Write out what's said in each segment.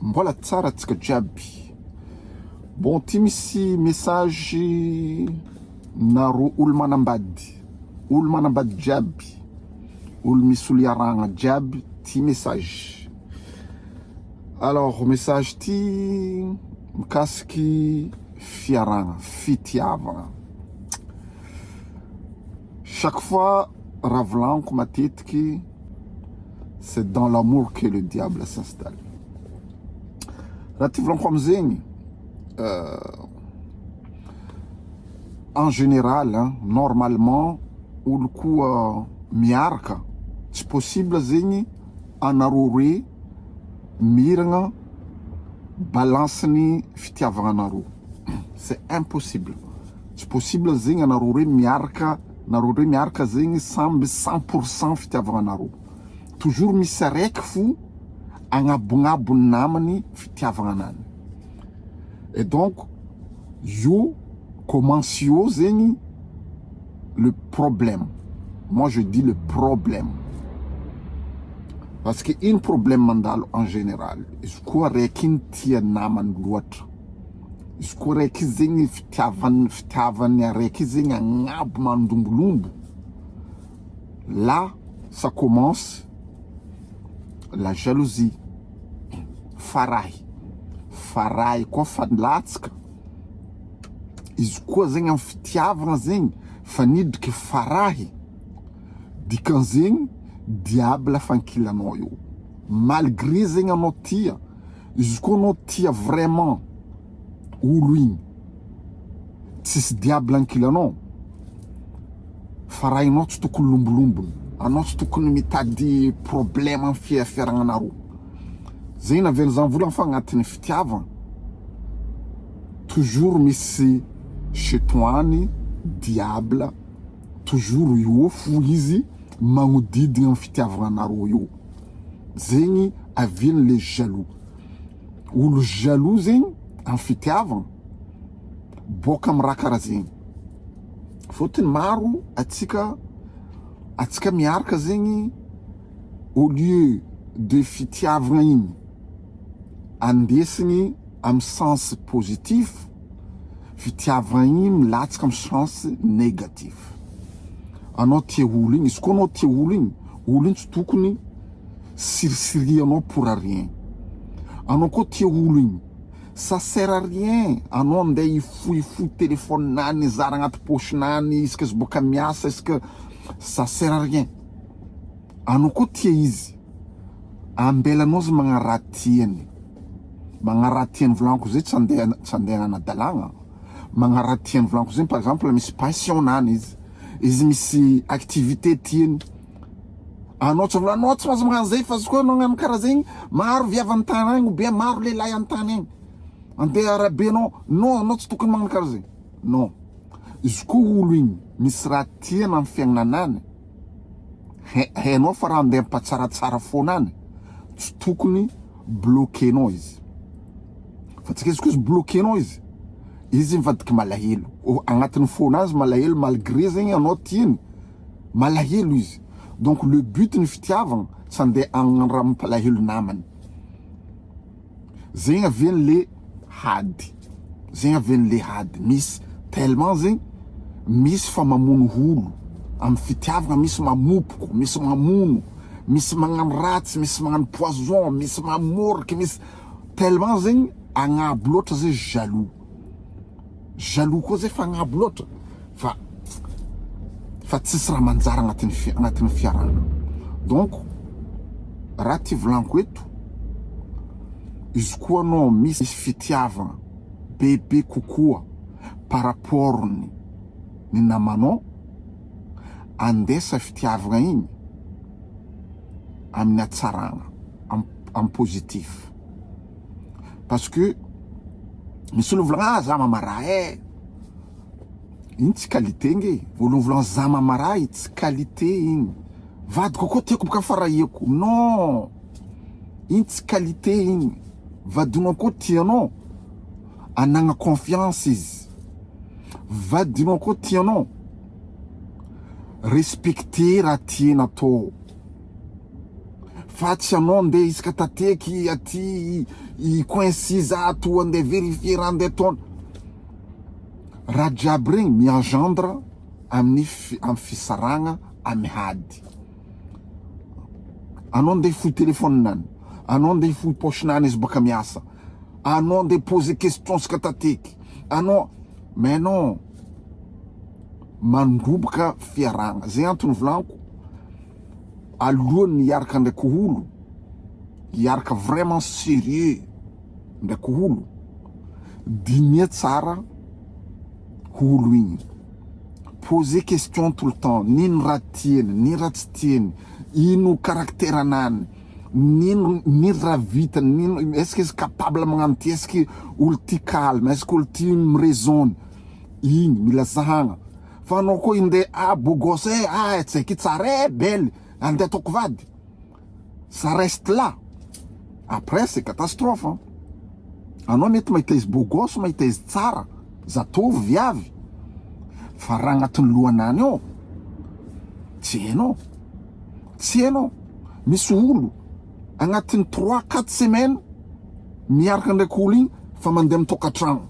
mbola tsara antsika jiaby. Bon, ty misy message naro olo manambady. Olo manambady jiaby. Olo misy olo iaragna jiaby ty message. Alors, message ty mikasiky fiaragna, fitiavagna. Chaque fois, raha volagniko matetiky, c'est dans l'amour que le diable s'installe. Raha ty volagniko amizegny, en général, hein, normalement, olo koa miaraka, tsy possible zegny anaro roe miragna balance ny fitiavagnanaro. C'est impossible. Tsy possible zegny anaro roe miaraka, naro roe miaraka zegny samby 100% fitiavagnanaro. Toujours misy araiky fo agnabognabo namany fitiavagnanany. Et donc, yo commence yo zegny le problème. Moi je dis le problème. Parce que un problème mandalo en général, izy koa raiky igny tia namany loatra. Izy koa raiky zegny fitiavany araiky zegny agnabo mandombolombo. Là, ça commence la jalousie. Farahy. Farahy koa fanlatsaka. Izy koa zegny amin'ny fitiavagna zegny fanidriky farahy. Dikanzegny diable fankilanao io. Malgré zegny anao tia, izy koa anao tia vraiment olo igny, tsisy diable ankilanao, farahinao tsy tokony lombolombony. Anao tsy tokony mitady problème amin'ny fiaragnanaro. Zegny naven'ny zany volagny fa agnatin'ny fitiavagna, toujours misy chetoany, diable, toujours io fo izy magnodidigna amin'ny fitiavagnanaro io. Zegny aviany le jaloux. Olo jaloux zegny amin'ny fitiavagna, boka amin'ny raha karaha zegny. Fôtony maro atsika miaraka zegny, au lieu de fitiavagna igny andesigny amin'ny sens positif, fitiavagna igny milatsaka amin'ny sens négatif. Anao tia olo igny, izy koa anao tia olo igny tsy tokony sirisirianao pour rien. Anao koa tia olo igny, ça sert à rien anao andeha ifoy téléphone-nany, zara agnaty poche-nany, izy izy boka miasa, ça sert à rien. Anao koa tia izy, ambelanao izy magnaratiany. Magnaratiany volagniko zay tsy andeha anadalagna. Magnaratiany volagniko zay par exemple misy passion-nany izy. Izy misy activité tiany. Anao tsy vola, anao tsy mahazo magnano zay fa izy koa anao agnano karaha zegny, maro viavy an-tany agny, ou bien maro lehilahy an-tany agny. Andeha arabe anao, non, anao tsy tokony magnano karaha zegny. Non. Izy koa olo igny misy raha tiany amin'ny fiaignananany, hainao fa raha andeha ampatsaratsara foanany, tsy tokony bloquenao izy. Fa tsika izy koa izy bloquenao izy mivadiky malahelo. Agnatin'ny foanazy malahelo, malgré zegny anao tiany, malahelo izy. Donc le but ny fitiavagna tsy andeha agnaraha-mampalahelo namany. Zegny aviany le hady. Zegny aviany le hady. Misy tellement zegny, misy fa mamono olo. Amin'ny fitiavagna misy mamopoko, misy mamono, misy magnano ratsy, misy magnano poison, misy mamoriky, misy tellement zegny agnabo loatra zay jaloux. Jaloux koa zay fa agnabo loatra. Fa tsisy raha manjary agnatin'ny fiaragna. Donc, raha ty volagniko eto, izy koa anao misy fitiavagna bebe kokoa par rapport ny namanao, andesa fitiavagna igny amin'ny hatsaragna, en positif. Parce que misy olo volagna za mamara igny tsy qualité nge. Olo volagna za mamara tsy qualité igny. Vadiko koa tiako boka farahiko. Non. Igny tsy qualité igny. Vadinao koa tianao anagna confiance izy. Vadinao koa tianao respecter raha tiana atao. fa tsy anao andeha isaka tateky aty coinci zato andeha vérifier raha andeha ataony raha jiaby regny mi-engendre amin'ny fisaragna amin'ny hady anao andeha fohy telefoninany anao andeha fohy poche-nany izy baka miasa anao andeha poser question sika tateky anao mais non mandroboka fiaragna zay antony volaniko alohany hiaraka ndraiky olo hiaraka vraiment sérieux ndraiky olo dinia tsara olo igny poser question tout le temps nino raha tieny nino raha tsy tieny ino caractère anany nino raha vitany nino est-ce que izy capable magnano ty est-ce que olo ty calme est-ce que olo ty miraisonne igny mila zahagna fa anao koa indeha beau gosse tsaiky tsara belle andeha ataoko vady ça reste là après c'est catastrophe hein? Anao mety mahita izy beau gosse mahita izy tsara zatovy viavy fa raha agnatin'ny lohanany ao tsy hainao misy olo agnatin'ny 3-4 semaines miaraka ndraiky olo igny fa mandeha mitokatragno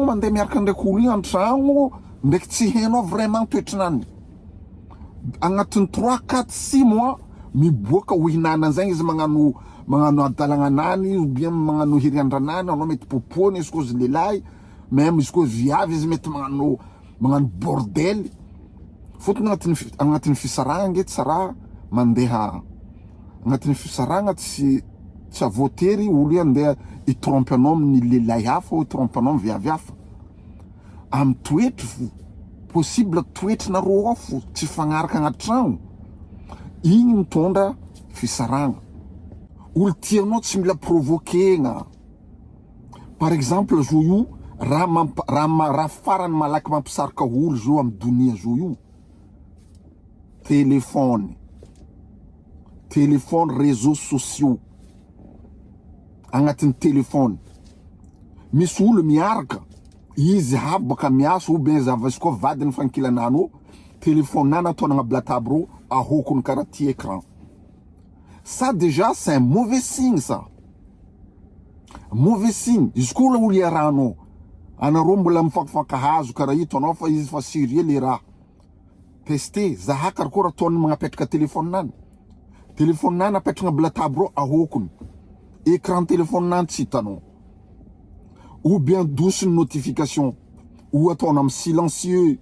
mandeha miaraka ndraiky olo igny an-tragno ndraiky tsy hainao vraiment toetrinany agnatin'ny 3-4-6 mois miboaka ho hinanany zagny izy magnano adalagnanany ou bien magnano hiriandranany anao mety popony izy koa izy lelahy même izy koa viavy izy mety magnano bordel fotony agnatin'ny fisaragna nge tsara mandeha agnatin'ny fisaragna tsy avotery olo andeha itrompe anao amin'ny lelahy hafa itrompe anao amin'ny viavy hafa amin'ny toetry fo possible toetry na roa fo tsy fagnaraka agnaty tragno igny mitondra fisaragna olo tianao tsy mila provoquena par exemple zo io raha farany malaky mampisarika olo zo amin'ny donia zo io téléphone réseaux sociaux agnatin'ny téléphone misy olo miaraka izy havy baka miasa ou bien izy koa vadiny fankilanany ô téléphone-nany ataony agnablata aby rô ahokony karaha ty écran ça déjà c'est un mauvais signe ça mauvais signe izy koa olo iarahanao anareo mbola mifankahazo karaha ito anao fa izy fa sérieux le raha tester zaha karakoa raha ataony magnapetraka téléphone-nany apetraka agnablata aby rô ahokony écran téléphone-nany tsy hitanao ou bien douce notification ou ataony amin'ny silencieux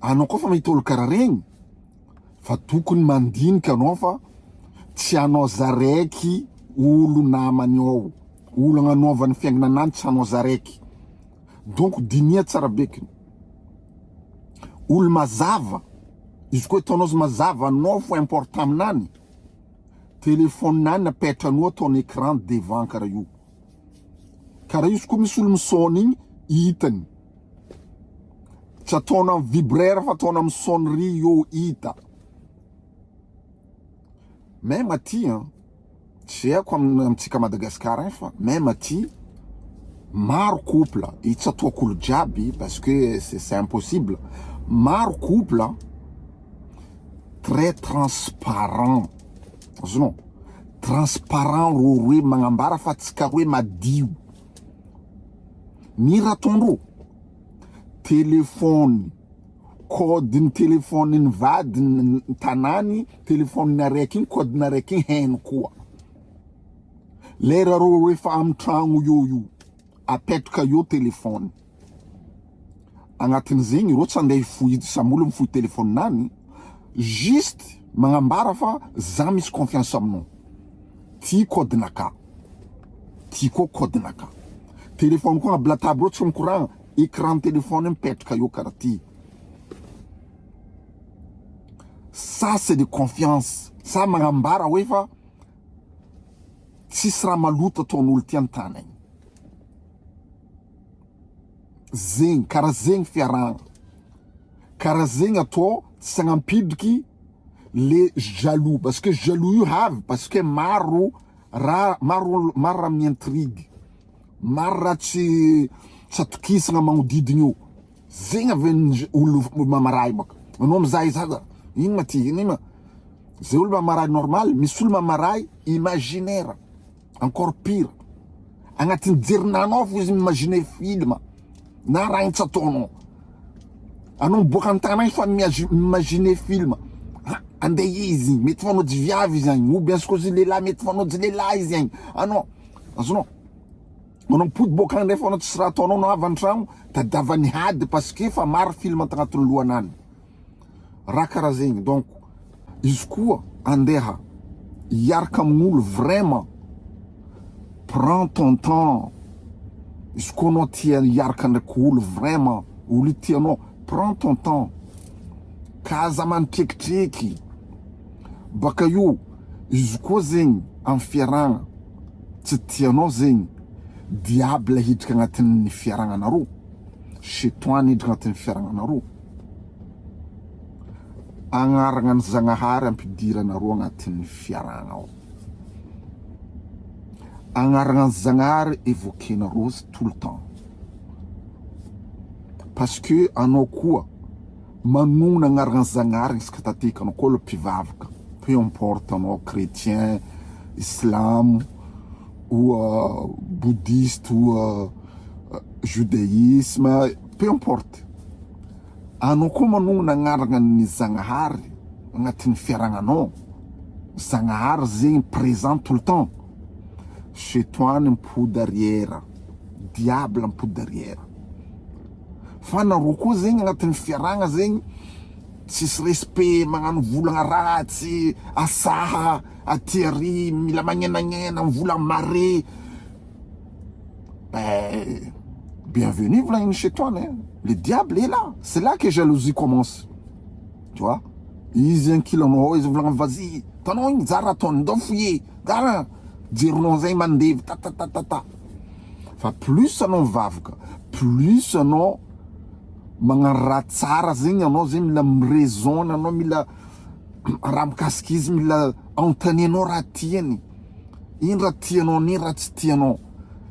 anao koa fa mahita olo karaha regny fa tokony mandinika anao fa tsy anao zaraiky olo namany ao olo agnanaovany fiaignananany tsy anao zaraiky donc dinia tsara bekiny olo mazava izy koa hitanao izy mazava anao fo important aminany téléphone-nany apetranao ataony écran devant karaha io izy koa misy olo misôny igny hitany tsy ataona amin'ny vibraire fa ataona amin'ny sonnerie io hita même aty tsy haiko amintsika Madagasikara fa même aty maro couple tsy ataoko olo jiaby parce que c'est impossible maro couple très transparent azonao transparent roe magnambara fa tsy ka hoe madio ny raha ataondreo telefony kodiny telefoniny vadiny tanany telefoniny araiky igny kodiny araiky igny hainy koa lera reo efa amin'ny tragno io apetraka io telefony agnatin' zegny reo tsy andeha hifohy samolo mifohy telefoninany juste magnambara fa za misy confiance aminao ty kodinaka ty koa kodinaka telefony koa agnablata aby reo tsy mikoragna écran téléphone mipetraka io karaha ty ça c'est de confiance ça magnambara hoe fa tsisy raha maloto ataon'olo ty an-tany zegny karaha zegny fiaragna karaha zegny atao tsy agnampidriky le jaloux parce que jaloux io havy parce que maro raha miintrigue maro raha tsy atokisagna magnodigny io zegny avy olo mamaray baka anao mizaha izaza ino ma ty ino ma zay olo mamaray normal, misy olo mamaray imaginaire encore pire agnatin'ny jerinanao fo izy imaginer film na raha tsy ataonao anao miboaka an-tanagna fa imaginer film andeha izy mety fanao viavy izy agny ou bien supposé lehilahy mety fanao lehilahy izy agny anao azonao anao mipody boaka andray fanao tsisy raha ataonao no avy an-tragno tadiavany hady parce que fa maro film tagnatin'ny lohanany raha karaha zegny. Donc izy koa andeha hiaraka amin'olo vraiment prends ton temps. Izy koa anao tia hiaraka ndraiky olo vraiment olo tianao prends ton temps kaza manitrekitriky baka io izy koa zegny amin'ny fiaragna tsy tianao zegny diable hidrika agnatin'ny fiaragnanareo shetany hidrika agnatin'ny fiaragnanareo agnaragna ny Zagnahary ampidiranareo agnatin'ny fiaragna ao agnaragna ny Zagnahary évoquenareo tout le temps parce que anao koa manogna agnaragna ny Zagnahary isaka tatika anao koa le mpivavaka peu importe anao chrétien islam ou bouddhiste ou judaïsme peu importe anao koa manogna agnaragna ny Zagnahary agnatin'ny fiaragnanao Zagnahary zegny présent tout le temps shetany mipody arrière diable mipody arrière fa nareo koa zegny agnatin'ny fiaragna zegny tsisy respect magnano volagna ratsy asaha atiary mila magnenagnena mivola mare bienvenue volagniny chetany hein? Le diable est là, c'est là que jalousie commence tu vois izy ankilanao izy volagna vas-y tanao igny zara ataony ndao fouiller zara jerinao zay mandevy ta fa plus anao mivavaka plus anao magnano raha tsara zegny anao zegny mila miraisonne anao mila raha mikasika izy mila anontanianao raha tiany ino raha tianao ni raha tsy tianao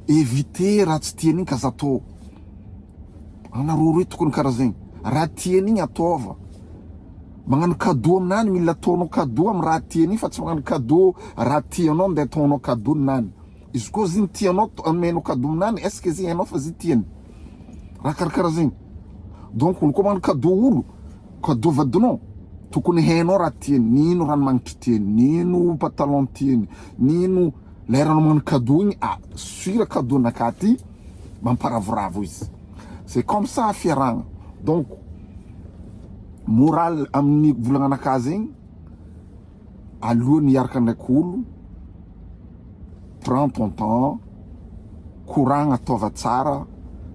éviter raha tsy tiany ka zatao anareo roe tokony karaha zegny raha tiany igny ataova magnano cadeau aminany mila ataonao cadeau amin'ny raha tiany fa tsy magnano cadeau raha tianao andeha ataonao cadeau ninany izy koa ziny tianao amenao cadeau aminany est ce que zegny hainao fa zy tiany raha karakaraha zegny donc olo koa magnano cadeau vadinao tokony hainao raha tiany nino ranomagnitry tiany nino pantalon tiany nino leranao magnano cadeau igny suira cadeau nakaty mamparavoravo izy c'est comme ça fiaragna. Donc moral amin'ny volagnanakahy zegny alohan'ny hiaraka ndraiky olo prends ton temps koragna ataova tsara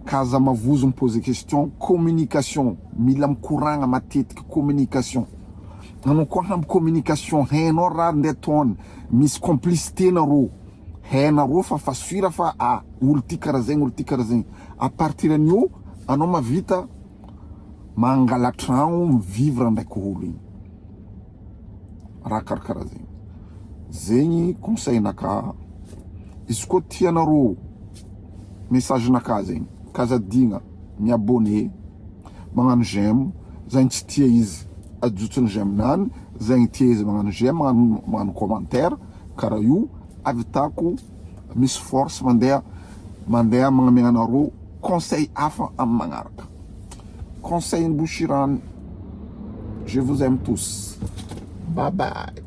kaza mavozo mipose question communication mila mikoragna matetiky communication anao koa hamby communication hainao raha ndeha ataony misy complicité nareo hainareo fa suira fa olo ty karaha zegny olo ty karaha zegny à partir an'io anao mavita mangala tragno mivivre ndraiky olo igny raha karakaraha zegny zegny conseil naka izy koa tianareo message naka zegny kazadigna miabonné magnano j'aime zegny tsy tia izy ajotsony j'aime nany zegny tia izy magnano j'aime magnano commentaire karaha io avitako misy force mandeha magnamegna anareo conseil hafa amin'ny magnaraka conseil Bouchirane je vous aime tous bye bye.